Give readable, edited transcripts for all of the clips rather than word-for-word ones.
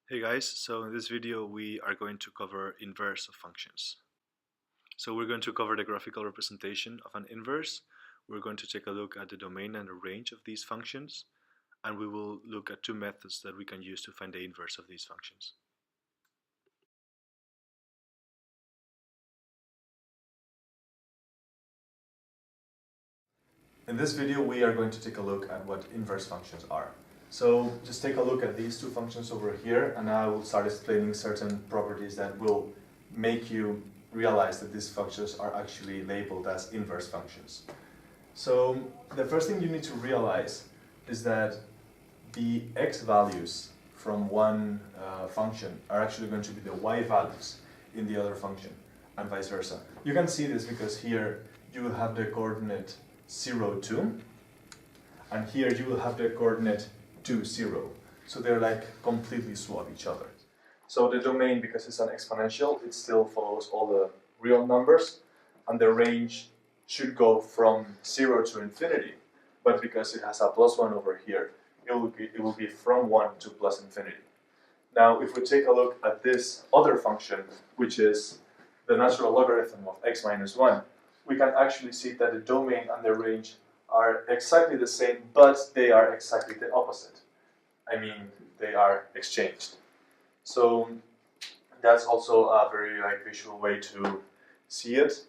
Hey guys, so in this video we are going to cover inverse of functions. So we're going to cover the graphical representation of an inverse. We're going to take a look at the domain and the range of these functions, and we will look at two methods that we can use to find the inverse of these functions. In this video we are going to take a look at what inverse functions are. So just take a look at these two functions over here, and I will start explaining certain properties that will make you realize that these functions are actually labeled as inverse functions. So the first thing you need to realize is that the x values from one function are actually going to be the y values in the other function, and vice versa. You can see this because here you will have the coordinate 0, 2, and here you will have the coordinate 2, 0. So they're like completely swap each other. So the domain, because it's an exponential, it still follows all the real numbers, and the range should go from 0 to infinity. But because it has a plus 1 over here, it will be from 1 to plus infinity. Now, if we take a look at this other function, which is the natural logarithm of x minus 1, we can actually see that the domain and the range are exactly the same, but they are exactly the opposite. I mean, they are exchanged. So that's also a very visual way to see it.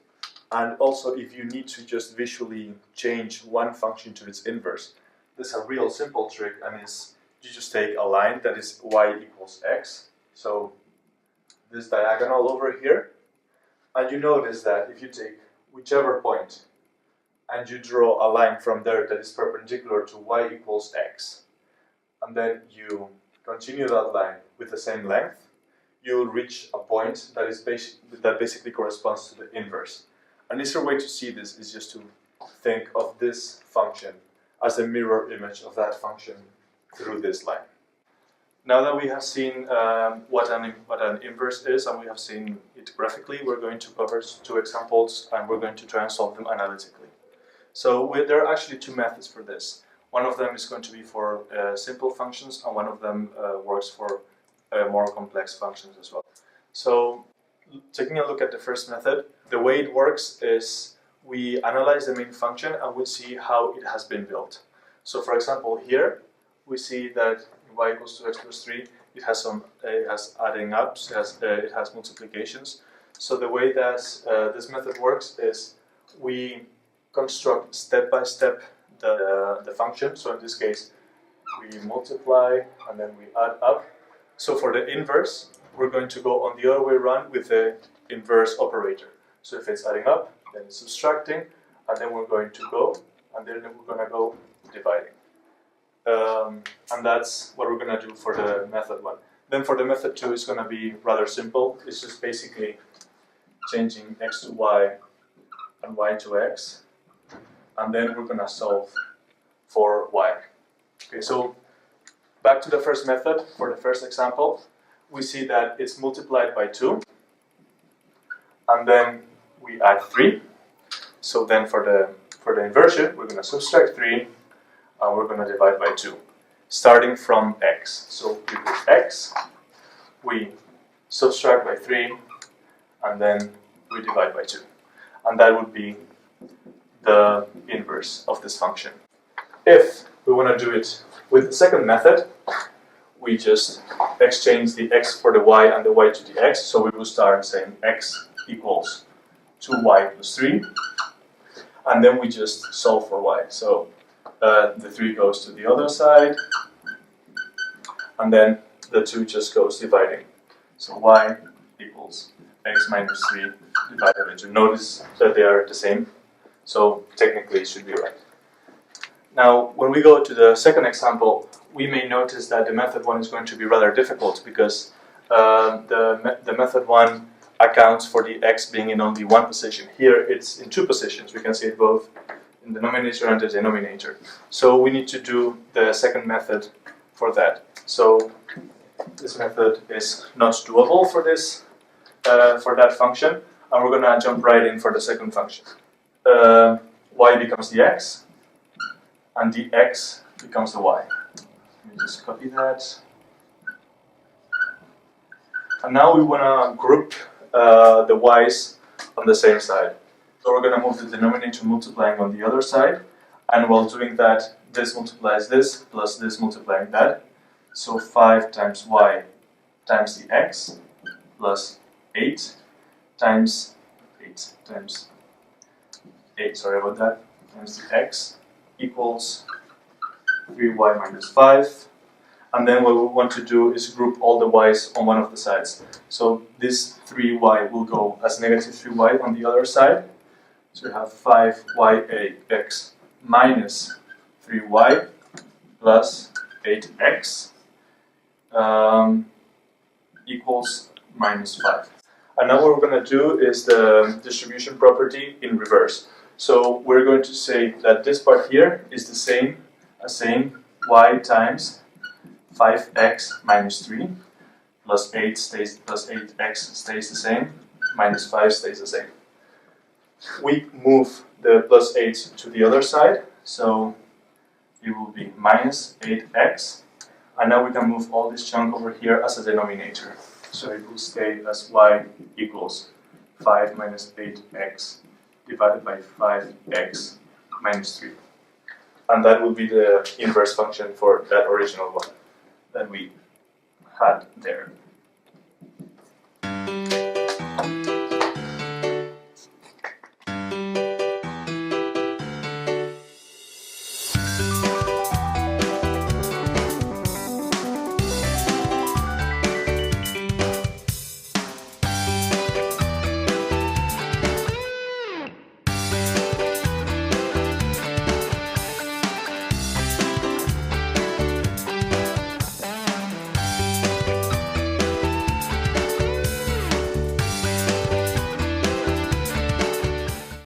And also, if you need to just visually change one function to its inverse, there's a real simple trick, and is you just take a line that is y equals x. So this diagonal over here, and you notice that if you take whichever point and you draw a line from there that is perpendicular to y equals x, and then you continue that line with the same length, you'll reach a point that is that basically corresponds to the inverse. An easier way to see this is just to think of this function as a mirror image of that function through this line. Now that we have seen what an inverse is, and we have seen it graphically, we're going to cover two examples, and we're going to try and solve them analytically. So there are actually two methods for this. One of them is going to be for simple functions, and one of them works for more complex functions as well. So taking a look at the first method, the way it works is we analyze the main function and we see how it has been built. So for example, here we see that y equals 2x plus 3, it has adding ups, it has multiplications. So the way that this method works is we construct step by step the function. So in this case, we multiply and then we add up. So for the inverse, we're going to go on the other way around with the inverse operator. So if it's adding up, then it's subtracting, and then we're going to go, and then we're going to go dividing. And that's what we're going to do for the method 1. Then for the method 2, it's going to be rather simple. It's just basically changing x to y and y to x, and then we're going to solve for y. Okay, so back to the first method. For the first example, we see that it's multiplied by 2, and then we add 3. So then for the inversion, we're going to subtract 3, and we're going to divide by 2, starting from x. So we put x, we subtract by 3, and then we divide by 2. And that would be the inverse of this function. If we want to do it with the second method, we just exchange the x for the y and the y to the x. So we will start saying x equals 2y plus 3, and then we just solve for y. So the 3 goes to the other side, and then the 2 just goes dividing. So y equals x minus 3 divided by 2. Notice that they are the same, so technically it should be right. Now, when we go to the second example, we may notice that the method 1 is going to be rather difficult because the method 1 accounts for the x being in only one position. Here it's in two positions. We can see it both in the numerator and the denominator. So we need to do the second method for that. So this method is not doable for this for that function, and we're going to jump right in for the second function. Y becomes the x, and the x becomes the y. Let me just copy that. And now we want to group the y's on the same side. So we're going to move the denominator multiplying on the other side, and while doing that, this multiplies this, plus this multiplying that. So 5 times y times the x, plus 8 times 8, sorry about that, times the x, equals 3y minus 5. And then what we want to do is group all the y's on one of the sides. So this 3y will go as negative 3y on the other side. So we have 5yax minus 3y plus 8x equals minus 5. And now what we're going to do is the distribution property in reverse. So we're going to say that this part here is the same as saying y times 5x minus 3 plus 8 stays, plus 8x stays the same, minus 5 stays the same. We move the plus 8 to the other side, so it will be minus 8x, and now we can move all this chunk over here as a denominator. So it will stay as y equals 5 minus 8x divided by 5x minus 3. And that will be the inverse function for that original one that we had there.